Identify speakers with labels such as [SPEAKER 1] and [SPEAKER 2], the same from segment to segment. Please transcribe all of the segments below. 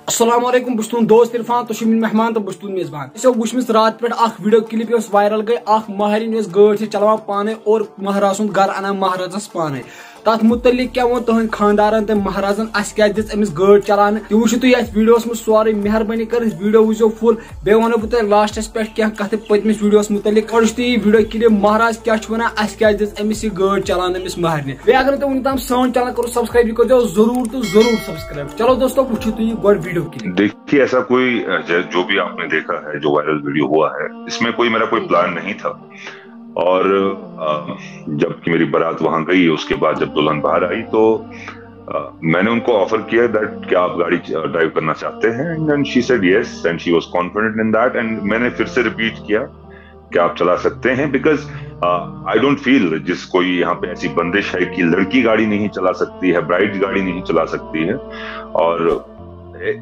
[SPEAKER 1] अस्सलामुअलैकुम बस तुम दोस्त इरफान तो मेहमान तो बस मेजबान वुचम रात पे वीडियो क्लिप वायरल गई महरिन गाड़ी चलान पाने और महाराज सुंद घर अना महाराजस पाने तथ मुतलिक क्या वो तुहद खानदारन तो महाराजन क्या दिस गाड़ी चलान तुम वो वीडियो में सोरे मेहरबानी कर वीडियो वो फुल बे वो बह लास्टस पे क्या कत पतमिस वीडियो मुतलिक वीडियो क्लिप महाराज क्या वन क्या दिस गाड़ी चलान महरने बे अगर तुम वन सान चैनल करो सब्सक्राइब कर जरूर तो जरूर सब्सक्राइब। चलो दोस्तों वो गो वीडियो क्लिप।
[SPEAKER 2] देखिए ऐसा कोई जो भी आपने देखा है जो वायरल वीडियो हुआ है इसमें मेरा कोई प्लान नहीं था। और जबकि मेरी बारात वहां गई उसके बाद जब दुल्हन बाहर आई तो मैंने उनको ऑफर किया दैट क्या आप गाड़ी ड्राइव करना चाहते हैं and she said yes and she was confident in that and मैंने फिर से रिपीट किया कि आप चला सकते हैं बिकॉज आई डोंट फील जिस कोई यहाँ पे ऐसी बंदिश है कि लड़की गाड़ी नहीं चला सकती है, ब्राइड गाड़ी नहीं चला सकती है। और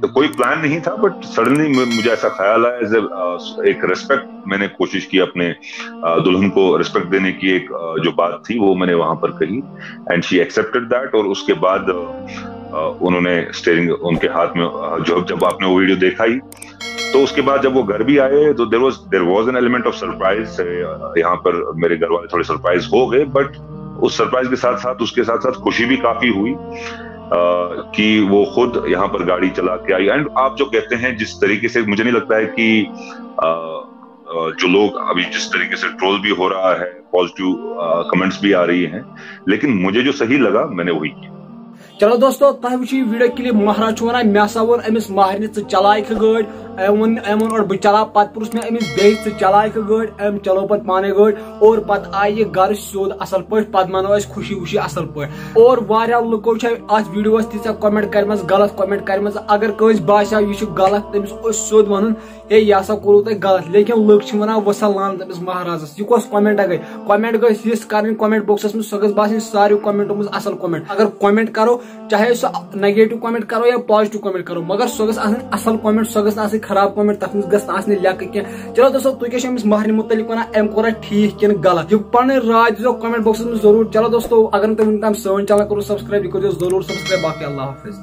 [SPEAKER 2] कोई प्लान नहीं था बट सडनली मुझे ऐसा ख्याल आया एक रिस्पेक्ट मैंने कोशिश की अपने दुल्हन को रिस्पेक्ट देने की एक जो बात थी वो मैंने वहां पर कही एंड शी एक्सेप्टेड दैट। और उसके बाद उन्होंने स्टीयरिंग उनके हाथ में जब आपने वो वीडियो देखा ही तो उसके बाद जब वो घर भी आए तो there was an element of surprise. यहाँ पर मेरे घर वाले थोड़े सरप्राइज हो गए बट उस सरप्राइज के साथ साथ उसके साथ साथ खुशी भी काफी हुई कि वो खुद यहाँ पर गाड़ी चला के आई। एंड आप जो कहते हैं जिस तरीके से मुझे नहीं लगता है कि जो लोग अभी जिस तरीके से ट्रोल भी हो रहा है पॉजिटिव कमेंट्स भी आ रही हैं लेकिन मुझे जो सही लगा मैंने वही किया।
[SPEAKER 1] चलो दोस्तों तुम वो वीडियो क्लिप महाराज वन मे सा वो अमिस महरने चलायक गाड़ी वन और बह चला पत पुरुष में अमिस बे चलायक गाड़ी अम चलो पे पाने गाड़ी और पत आये घर सोद असल पे पत मनो खुशी खुशी असल पे। और लुको वीडियो तीचा कमेंट कर गलत कमेंट कर अगर कस बासा यह गलत तमिस सोद वन हे यह हसा करो तुम गलत लेकिन लुक वन वसा लान तमिस महाराजस यह कस कमेंट गई कमेंट गई कर कमेंट बॉक्सस में सह बास सारे कमेंटों में असल कमेंट अगर कमेंट करो चाहे सो नेगेटिव कमेंट करो या पॉजिटिव कमेंट करो मगर सह असल कमेंट सह खराब कमेंट तथ मे लक कह। चलो दोस्तों तुम महरने मुतलिक वन अम कोरा ठीक कि गलत यह पन राय दो कमेंट बॉक्स में जरूर। चलो दोस्तों अगर तुम सान चैनल करो सब्सक्राइब करो जरूर सब्सक्राइब। बाकी अल्लाह हाफिज।